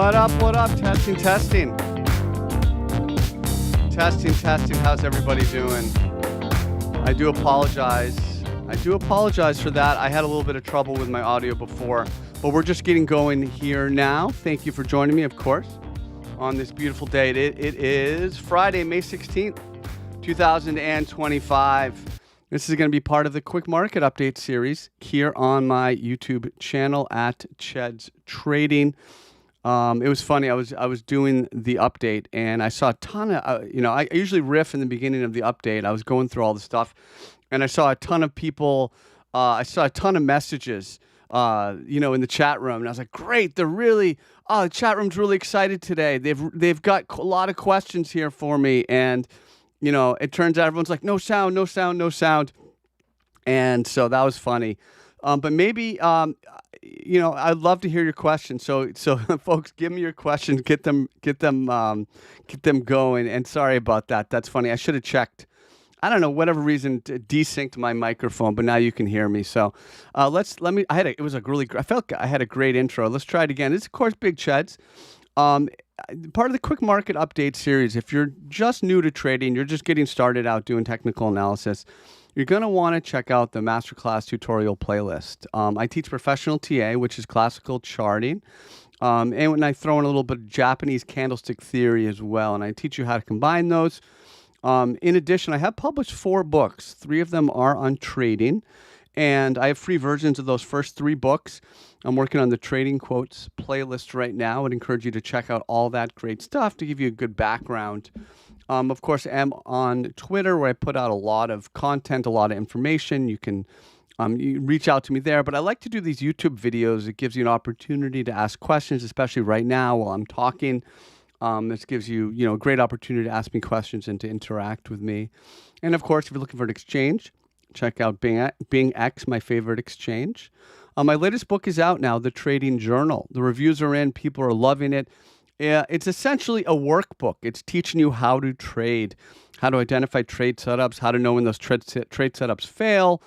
What up? What up? Testing, testing. Testing, testing. How's everybody doing? I do apologize. For that. I had a little bit of trouble with my audio before, but we're just getting going here now. Thank you for joining me, of course, on this beautiful day. It is Friday, May 16th, 2025. This is going to be part of the quick market update series here on my YouTube channel at Cheds Trading. It was funny. I was doing the update and I saw a ton of, I usually riff in the beginning of the update. I was going through all the stuff and I saw a ton of people. I saw a ton of messages, in the chat room. And I was like, great. The chat room's really excited today. They've got a lot of questions here for me. And, it turns out everyone's like, no sound. And so that was funny. But maybe, I'd love to hear your questions. So folks, give me your questions, get them going. And sorry about that. That's funny. I should have checked. I don't know, whatever reason, desynced my microphone, but now you can hear me. So I felt I had a great intro. Let's try it again. This is, of course, Big Cheds. Part of the quick market update series. If you're just new to trading, you're just getting started out doing technical analysis, you're going to want to check out the Masterclass tutorial playlist. I teach professional TA, which is classical charting. And when I throw in a little bit of Japanese candlestick theory as well, and I teach you how to combine those. In addition, I have published 4 books. 3 of them are on trading, and I have free versions of those first 3 books. I'm working on the Trading Quotes playlist right now. I'd encourage you to check out all that great stuff to give you a good background. Of course, I'm on Twitter where I put out a lot of content, a lot of information. You can you reach out to me there, but I like to do these YouTube videos. It gives you an opportunity to ask questions, especially right now while I'm talking. This gives you, a great opportunity to ask me questions and to interact with me. And of course, if you're looking for an exchange, check out BingX, my favorite exchange. My latest book is out now, The Trading Journal. The reviews are in. People are loving it. It's essentially a workbook. It's teaching you how to trade, how to identify trade setups, how to know when those trade setups fail,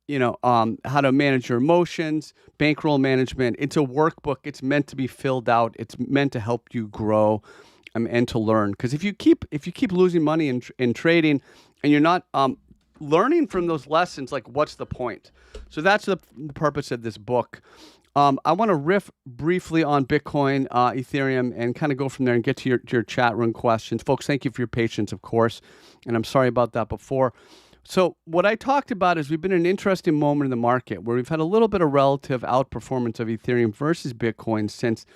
how to manage your emotions, bankroll management. It's a workbook. It's meant to be filled out. It's meant to help you grow and to learn. Because if you keep losing money in trading and you're not learning from those lessons, like what's the point? So that's the purpose of this book. I want to riff briefly on Bitcoin, Ethereum, and kind of go from there and get to your chat room questions. Folks, thank you for your patience, of course. And I'm sorry about that before. So what I talked about is we've been in an interesting moment in the market where we've had a little bit of relative outperformance of Ethereum versus Bitcoin since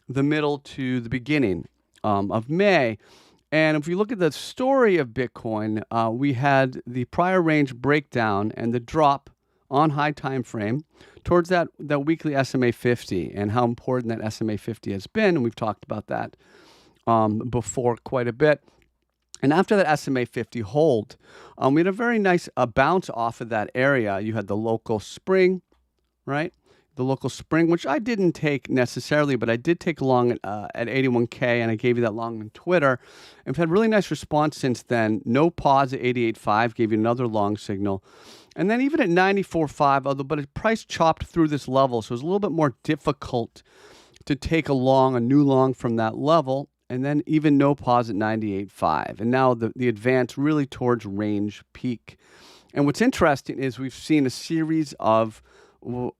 the middle to the beginning of May. And if you look at the story of Bitcoin, we had the prior range breakdown and the drop on high time frame towards that weekly SMA 50 and how important that SMA 50 has been. And we've talked about that before quite a bit. And after that SMA 50 hold, we had a very nice bounce off of that area. You had the local spring, right? The local spring, which I didn't take necessarily, but I did take long at 81K, and I gave you that long on Twitter. And we've had really nice response since then. No pause at 88.5, gave you another long signal. And then even at 94.5, but it price chopped through this level, so it was a little bit more difficult to take a new long from that level. And then even no pause at 98.5. And now the advance really towards range peak. And what's interesting is we've seen a series of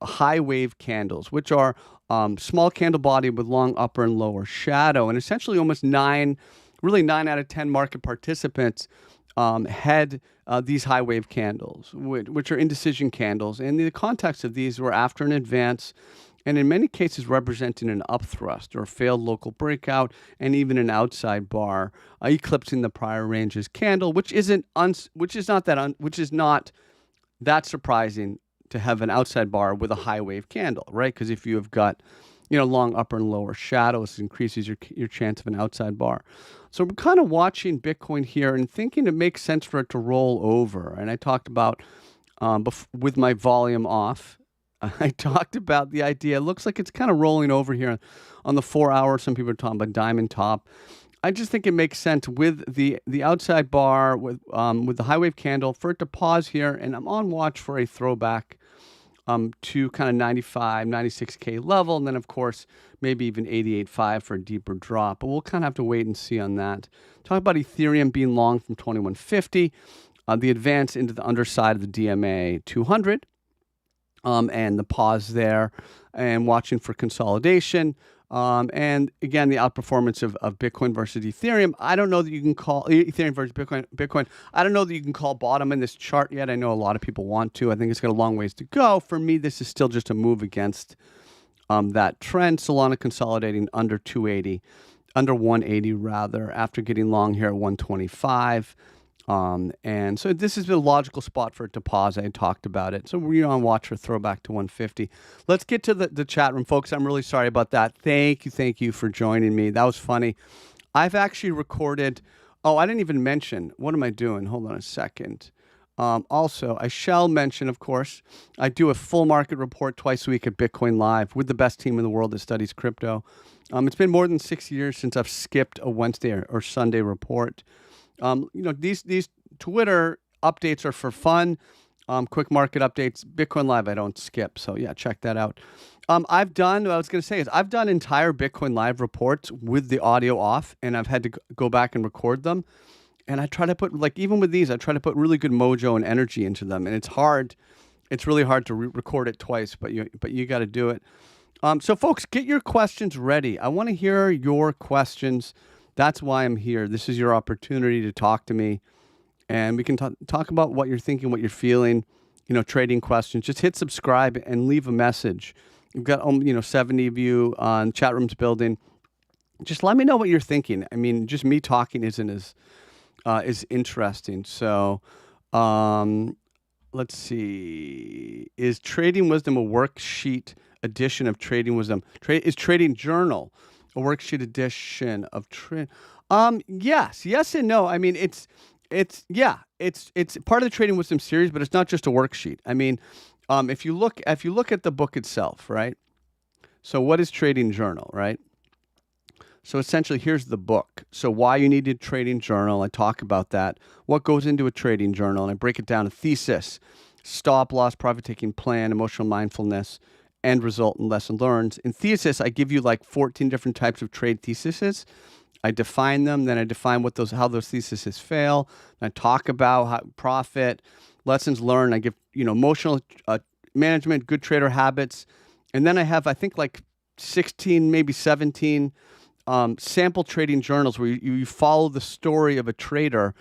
high wave candles, which are small candle body with long upper and lower shadow. And essentially almost 9 out of 10 market participants had these high wave candles, which are indecision candles. And the context of these were after an advance, and in many cases representing an upthrust or a failed local breakout, and even an outside bar eclipsing the prior range's candle, which is not that surprising to have an outside bar with a high wave candle, right? Because if you have got long upper and lower shadows, it increases your chance of an outside bar. So we're kind of watching Bitcoin here and thinking it makes sense for it to roll over. And I talked about with my volume off. I talked about the idea. It looks like it's kind of rolling over here on the 4 hour. Some people are talking about diamond top. I just think it makes sense with the outside bar with the high wave candle for it to pause here. And I'm on watch for a throwback to kind of 95, 96K level. And then, of course, maybe even 88.5 for a deeper drop. But we'll kind of have to wait and see on that. Talk about Ethereum being long from 2150. The advance into the underside of the DMA 200. And the pause there and watching for consolidation. And again, the outperformance of Bitcoin versus Ethereum. I don't know that you can call Ethereum versus Bitcoin. I don't know that you can call bottom in this chart yet. I know a lot of people want to. I think it's got a long ways to go. For me, this is still just a move against that trend. Solana consolidating under 280, under 180 rather, after getting long here at 125. And so this has been a logical spot for it to pause. I talked about it. So we're on watch for throwback to 150. Let's get to the chat room, folks. I'm really sorry about that. Thank you for joining me. That was funny. I've actually recorded. Oh, I didn't even mention. What am I doing? Hold on a second. Also, I shall mention, of course, I do a full market report twice a week at Bitcoin Live with the best team in the world that studies crypto. It's been more than 6 years since I've skipped a Wednesday or Sunday report. These Twitter updates are for fun. Quick market updates. Bitcoin Live, I don't skip. So yeah, check that out. I've done entire Bitcoin Live reports with the audio off, and I've had to go back and record them. And I try to put, even with these, I try to put really good mojo and energy into them. And it's hard. It's really hard to record it twice, but you got to do it. So folks, get your questions ready. I want to hear your questions. That's why I'm here. This is your opportunity to talk to me, and we can talk about what you're thinking, what you're feeling, trading questions. Just hit subscribe and leave a message. We've got 70 of you on chat rooms building. Just let me know what you're thinking. I mean, just me talking isn't as interesting. So let's see. Is Trading Wisdom a worksheet edition of Trading Wisdom? Is Trading Journal a worksheet edition of trade? Yes and no. I mean, it's part of the Trading Wisdom series, but it's not just a worksheet. I mean, if you look at the book itself, right? So what is Trading Journal, right? So essentially, here's the book. So why you need a trading journal, I talk about that. What goes into a trading journal, and I break it down: a thesis, stop loss, profit-taking plan, emotional mindfulness, end result, and lesson learned. In thesis, I give you 14 different types of trade theses. I define them, then I define how those theses fail. And I talk about how profit, lessons learned. I give emotional management, good trader habits, and then I have 16, maybe 17 sample trading journals where you follow the story of a trader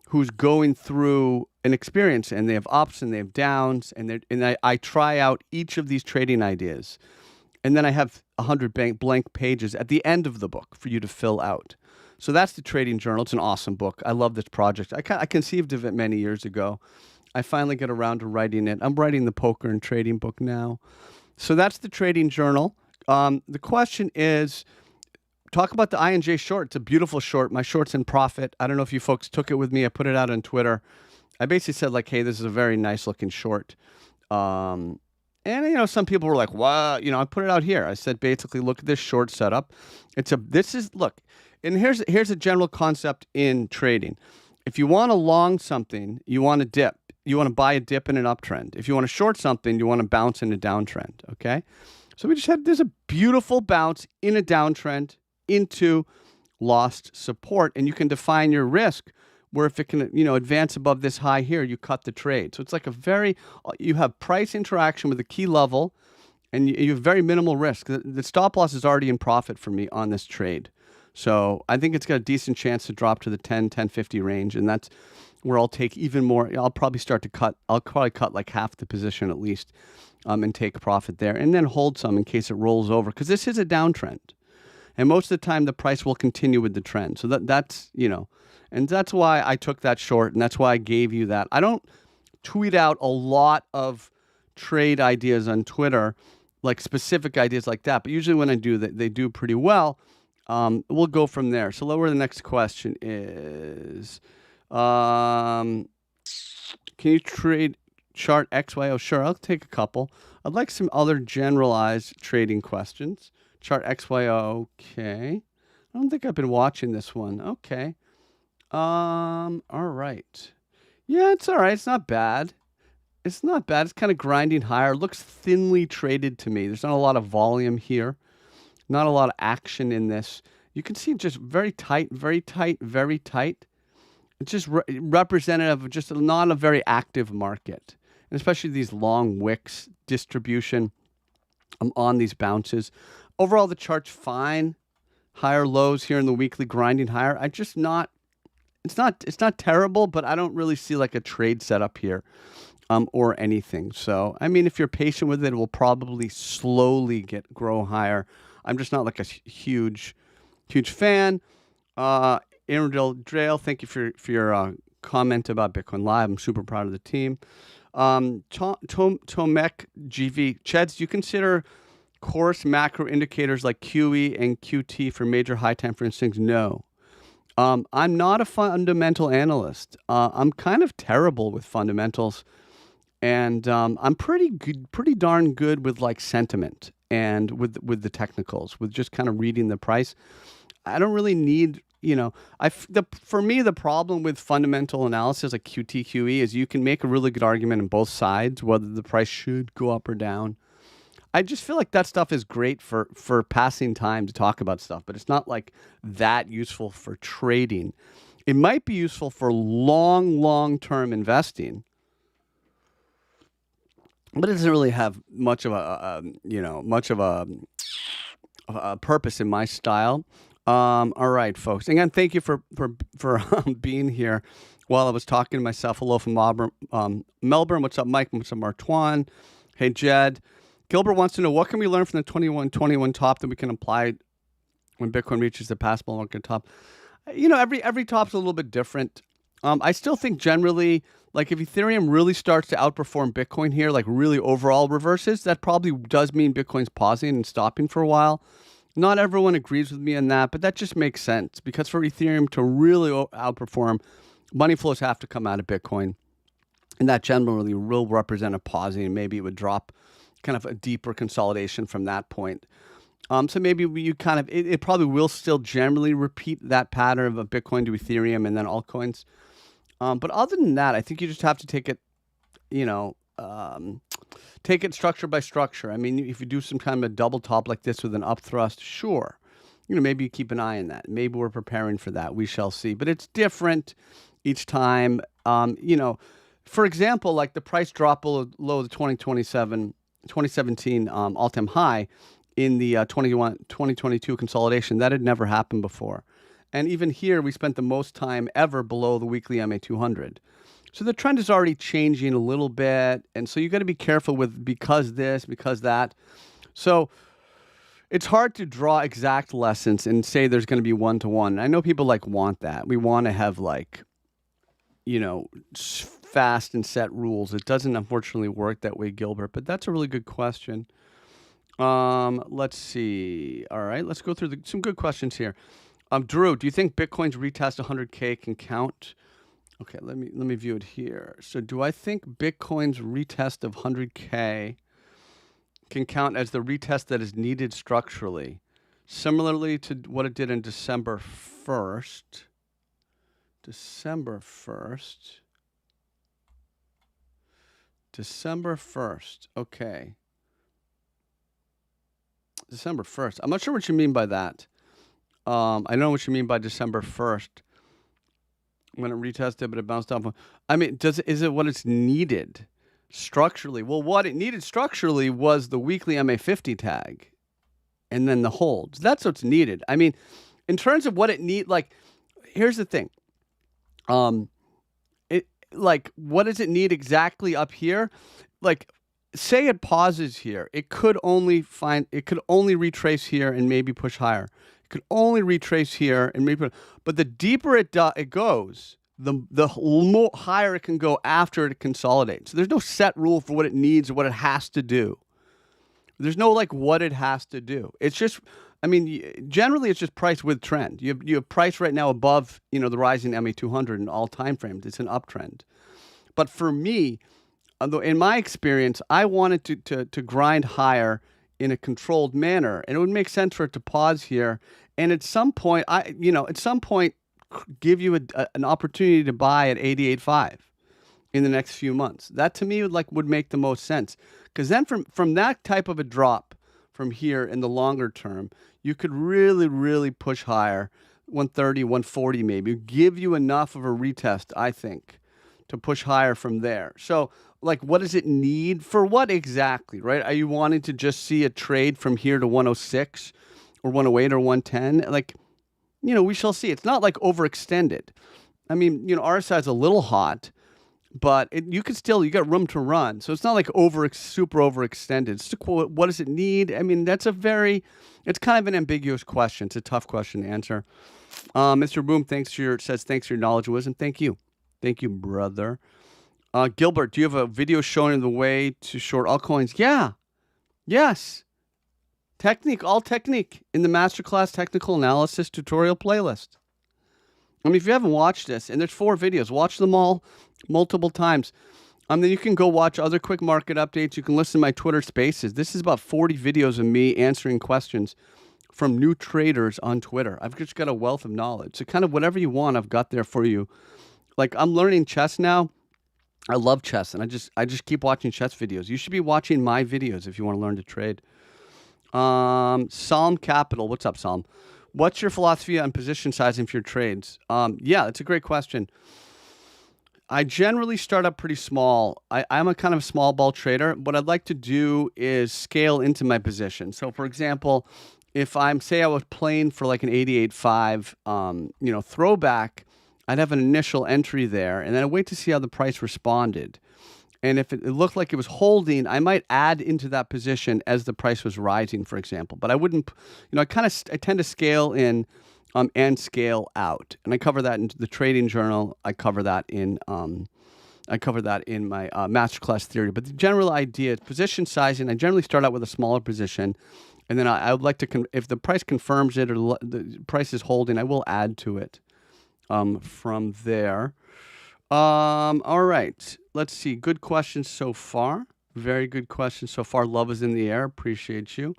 who's going through an experience, and they have ups and they have downs, and I try out each of these trading ideas, and then I have 100 blank pages at the end of the book for you to fill out. So that's the Trading Journal. It's an awesome book. I love this project. I conceived of it many years ago. I finally get around to writing it. I'm writing the poker and trading book now. So that's the Trading Journal. The question is, talk about the INJ short. It's a beautiful short. My short's in profit. I don't know if you folks took it with me. I put it out on Twitter. I basically said hey, this is a very nice looking short. And some people were like, wow, I put it out here. I said, basically, look at this short setup. Look, and here's a general concept in trading. If you want to long something, you want to dip. You want to buy a dip in an uptrend. If you want to short something, you want to bounce in a downtrend. Okay. So there's a beautiful bounce in a downtrend into lost support, and you can define your risk where if it can, advance above this high here, you cut the trade. So it's you have price interaction with a key level, and you have very minimal risk. The stop loss is already in profit for me on this trade. So I think it's got a decent chance to drop to the 10.50 range, and that's where I'll take even more. I'll probably start to cut. I'll probably cut half the position at least, and take profit there, and then hold some in case it rolls over, because this is a downtrend. And most of the time, the price will continue with the trend. So that's, and that's why I took that short, and that's why I gave you that. I don't tweet out a lot of trade ideas on Twitter, specific ideas like that. But usually when I do, they do pretty well. We'll go from there. So the next question is, can you trade chart XY? Oh, sure. I'll take a couple. I'd like some other generalized trading questions. Chart XYO, okay. I don't think I've been watching this one. Okay. All right. Yeah, it's all right. It's not bad. It's not bad. It's kind of grinding higher. Looks thinly traded to me. There's not a lot of volume here. Not a lot of action in this. You can see just very tight, very tight, very tight. It's just representative of just not a very active market, and especially these long wicks distribution on these bounces. Overall, the chart's fine. Higher lows here in the weekly, grinding higher. I just not. It's not terrible, but I don't really see like a trade setup here, or anything. So I mean, if you're patient with it, it will probably slowly grow higher. I'm just not like a huge fan. Aaron Drail, thank you for your comment about Bitcoin Live. I'm super proud of the team. Tomek GV, Cheds, do you consider coarse macro indicators like QE and QT for major high time for instance? No. I'm not a fundamental analyst. I'm kind of terrible with fundamentals, and I'm pretty darn good with like sentiment and with the technicals, with just kind of reading the price. I don't really need, for me, the problem with fundamental analysis like QT, QE is you can make a really good argument on both sides, whether the price should go up or down. I just feel like that stuff is great for passing time to talk about stuff, but it's not like that useful for trading. It might be useful for long-term investing, but it doesn't really have much of a purpose in my style. All right, folks. Again, thank you for being here while I was talking to myself. Hello from Melbourne. What's up, Mike? What's up, Martwan? Hey, Jed. Gilbert wants to know, what can we learn from the 2121 top that we can apply when Bitcoin reaches the past bull market top? Every top's a little bit different. I still think generally, like if Ethereum really starts to outperform Bitcoin here, like really overall reverses, that probably does mean Bitcoin's pausing and stopping for a while. Not everyone agrees with me on that, but that just makes sense because for Ethereum to really outperform, money flows have to come out of Bitcoin. And that generally will represent a pausing, and maybe it would drop kind of a deeper consolidation from that point. So maybe you kind of, it probably will still generally repeat that pattern of Bitcoin to Ethereum and then altcoins. But other than that, I think you just have to take it, take it structure by structure. I mean, if you do some kind of a double top like this with an up thrust, sure. Maybe you keep an eye on that. Maybe we're preparing for that. We shall see. But it's different each time. For example, like the price drop below the 2017 all-time high in the 2022 consolidation. That had never happened before. And even here, we spent the most time ever below the weekly MA200. So the trend is already changing a little bit. And so you got to be careful with because this, because that. So it's hard to draw exact lessons and say there's going to be one-to-one. I know people want that. We want to have fast and set rules. It doesn't unfortunately work that way, Gilbert, but that's a really good question. Let's see. All right, let's go through some good questions here. Drew, do you think Bitcoin's retest 100K can count? Okay, let me view it here. So do I think Bitcoin's retest of 100K can count as the retest that is needed structurally, similarly to what it did in December 1st? December 1st. Okay. December 1st. I'm not sure what you mean by that. I know what you mean by December 1st. When it retested, but it bounced off. I mean, is it what it's needed structurally? Well, what it needed structurally was the weekly MA50 tag and then the holds. That's what's needed. I mean, in terms of what it here's the thing. What does it need exactly up here? Say it pauses here. It could only retrace here and maybe push higher. It could only retrace here and maybe, but the deeper it goes, the more higher it can go after it consolidates. So there's no set rule for what it needs or what it has to do. There's no what it has to do. It's just, generally it's just price with trend. You have price right now above, the rising MA200 in all time frames. It's an uptrend. But for me, in my experience, I wanted to grind higher in a controlled manner, and it would make sense for it to pause here. And at some point, give you an opportunity to buy at 88.5. in the next few months. That to me would make the most sense, because then from that type of a drop from here in the longer term, you could really push higher, 130, 140 maybe, give you enough of a retest, I think, to push higher from there. So like, what does it need for what exactly, right? Are you wanting to just see a trade from here to 106 or 108 or 110? Like, we shall see. It's not like overextended. I mean, RSI is a little hot, but you got room to run. So it's not like super overextended. It's just, what does it need? I mean, it's kind of an ambiguous question. It's a tough question to answer. Mr. Boom says thanks for your knowledge and wisdom. Thank you. Thank you, brother. Gilbert, do you have a video showing the way to short altcoins? Yeah. Yes. All technique in the Masterclass technical analysis tutorial playlist. I mean, if you haven't watched this, and there's 4 videos, watch them all multiple times. Then you can go watch other quick market updates. You can listen to my Twitter Spaces. This is about 40 videos of me answering questions from new traders on Twitter. I've just got a wealth of knowledge. So kind of whatever you want, I've got there for you. Like, I'm learning chess now. I love chess, and I just keep watching chess videos. You should be watching my videos if you want to learn to trade. Psalm Capital, what's up, Psalm? What's your philosophy on position sizing for your trades? Yeah, that's a great question. I generally start up pretty small. I'm a kind of small ball trader. What I'd like to do is scale into my position. So, for example, if I was playing for like an 88.5, throwback, I'd have an initial entry there, and then I'd wait to see how the price responded. And if it looked like it was holding, I might add into that position as the price was rising, for example. But I wouldn't, I tend to scale in and scale out. And I cover that in the trading journal. I cover that in my Masterclass theory. But the general idea is position sizing. I generally start out with a smaller position. And then I would like to, if the price confirms it or the price is holding, I will add to it from there. All right. Let's see. Good questions so far. Very good questions so far. Love is in the air. Appreciate you.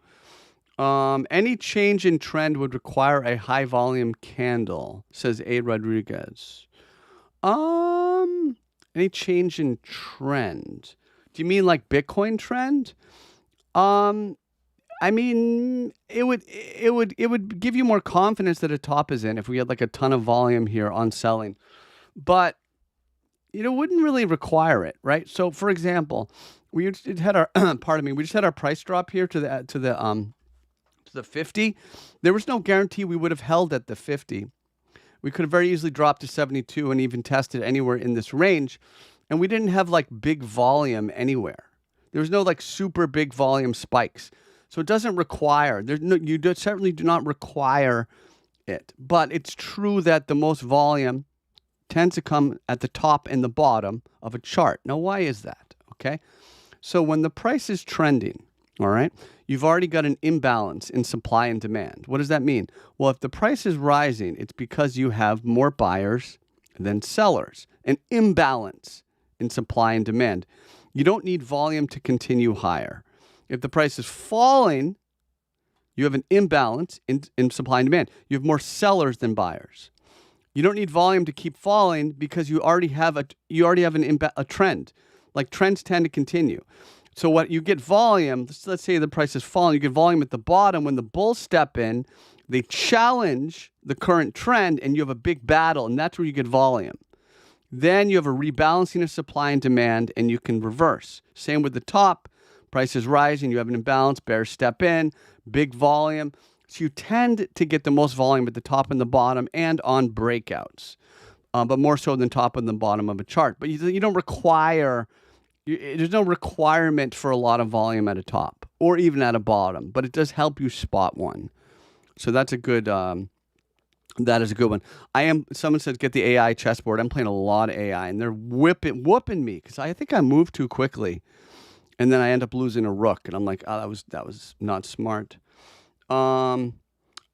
Any change in trend would require a high volume candle, says A. Rodriguez. Any change in trend? Do you mean like Bitcoin trend? I mean, it would give you more confidence that a top is in if we had like a ton of volume here on selling, but wouldn't really require it, right? So, for example, we had our we just had our price drop here to the 50. There was no guarantee we would have held at the 50. We could have very easily dropped to 72 and even tested anywhere in this range, and we didn't have like big volume anywhere. There was no like super big volume spikes. So it doesn't require, certainly do not require it. But it's true that the most volume tends to come at the top and the bottom of a chart. Now, why is that? Okay. So when the price is trending, all right, you've already got an imbalance in supply and demand. What does that mean? Well, if the price is rising, it's because you have more buyers than sellers, an imbalance in supply and demand. You don't need volume to continue higher. If the price is falling, you have an imbalance in supply and demand. You have more sellers than buyers. You don't need volume to keep falling because you already have a trend. Like trends tend to continue. So what you get volume, let's say the price is falling, you get volume at the bottom. When the bulls step in, they challenge the current trend and you have a big battle, and that's where you get volume. Then you have a rebalancing of supply and demand and you can reverse. Same with the top. Price is rising, you have an imbalance, bears step in, big volume. So you tend to get the most volume at the top and the bottom and on breakouts, but more so than top and the bottom of a chart. But you don't require, there's no requirement for a lot of volume at a top or even at a bottom, but it does help you spot one. So that's a good, that is a good one. Someone said, get the AI chessboard. I'm playing a lot of AI and they're whooping me because I think I moved too quickly. And then I end up losing a rook, and I'm like, oh, that was not smart. All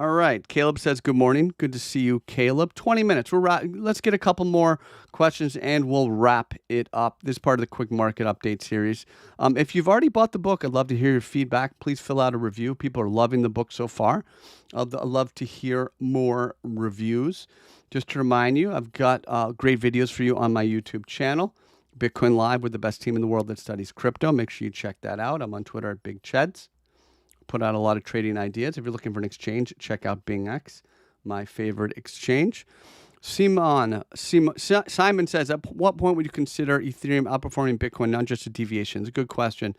right. Caleb says, good morning. Good to see you, Caleb. 20 minutes. Let's get a couple more questions, and we'll wrap it up. This is part of the Quick Market Update series. If you've already bought the book, I'd love to hear your feedback. Please fill out a review. People are loving the book so far. I'd love to hear more reviews. Just to remind you, I've got great videos for you on my YouTube channel. Bitcoin Live with the best team in the world that studies crypto. Make sure you check that out. I'm on Twitter at Big Cheds. Put out a lot of trading ideas. If you're looking for an exchange, check out BingX, my favorite exchange. Simon says, at what point would you consider Ethereum outperforming Bitcoin, not just a deviation? It's a good question.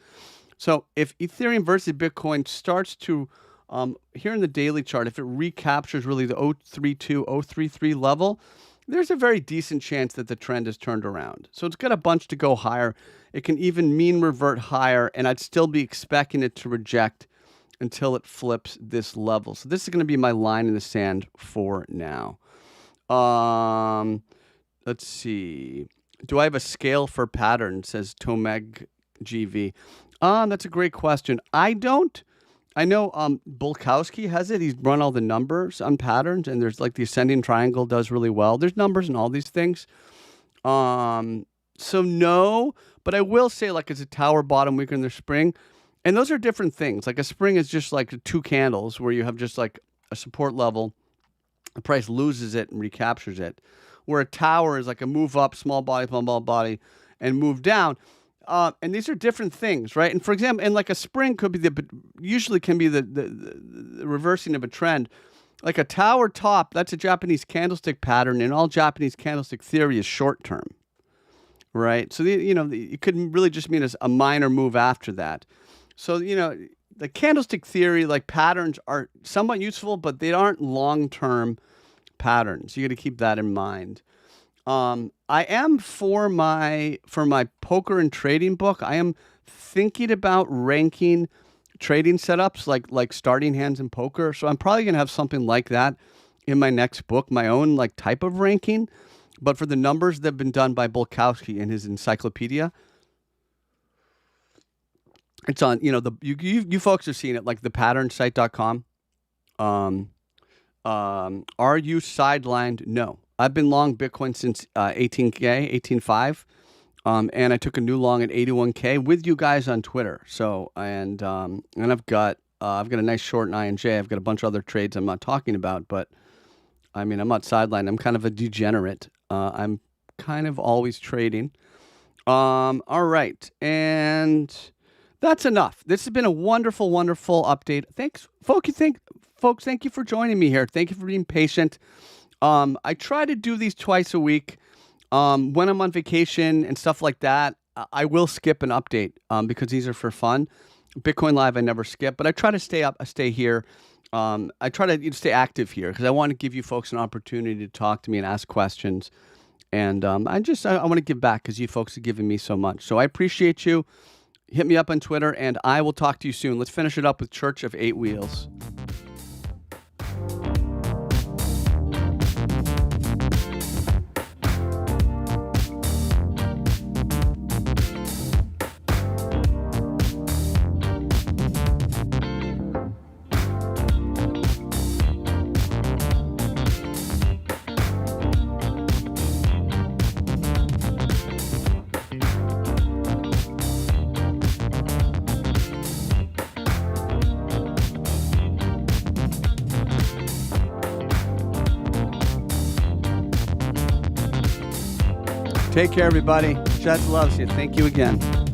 So if Ethereum versus Bitcoin starts to, here in the daily chart, if it recaptures really the 032, 033 level, there's a very decent chance that the trend has turned around. So it's got a bunch to go higher. It can even mean revert higher, and I'd still be expecting it to reject until it flips this level. So this is going to be my line in the sand for now. Let's see. Do I have a scale for pattern, says Tomeg GV. That's a great question. I don't. I know Bulkowski has it. He's run all the numbers on patterns, and there's like the ascending triangle does really well. There's numbers in all these things. So no, but I will say like it's a tower bottom weaker in the spring. And those are different things. Like a spring is just like two candles where you have just like a support level. The price loses it and recaptures it. Where a tower is like a move up, small body, and move down. And these are different things, right? And for example, and like a spring could be usually can be the reversing of a trend. Like a tower top, that's a Japanese candlestick pattern, and all Japanese candlestick theory is short term, right? So it could really just mean a minor move after that. So the candlestick theory, like patterns, are somewhat useful, but they aren't long term patterns. You got to keep that in mind. I am for my poker and trading book. I am thinking about ranking trading setups like starting hands in poker. So I'm probably gonna have something like that in my next book, my own like type of ranking. But for the numbers that have been done by Bulkowski in his encyclopedia, it's on. You folks have seen it, like thepatternSite.com. Are you sidelined? No. I've been long Bitcoin since 18.5, and I took a new long at 81K with you guys on Twitter. So and I've got a nice short in INJ. I've got a bunch of other trades I'm not talking about, but I mean I'm not sidelined. I'm kind of a degenerate. I'm kind of always trading. All right, and that's enough. This has been a wonderful, wonderful update. Thanks, folks. Thank you for joining me here. Thank you for being patient. I try to do these twice a week. When I'm on vacation and stuff like that, I will skip an update because these are for fun. Bitcoin Live, I never skip, but I try to stay here. I try to stay active here because I want to give you folks an opportunity to talk to me and ask questions. And I want to give back because you folks have given me so much. So I appreciate you. Hit me up on Twitter, and I will talk to you soon. Let's finish it up with Church of Eight Wheels. Take care, everybody. Cheds loves you. Thank you again.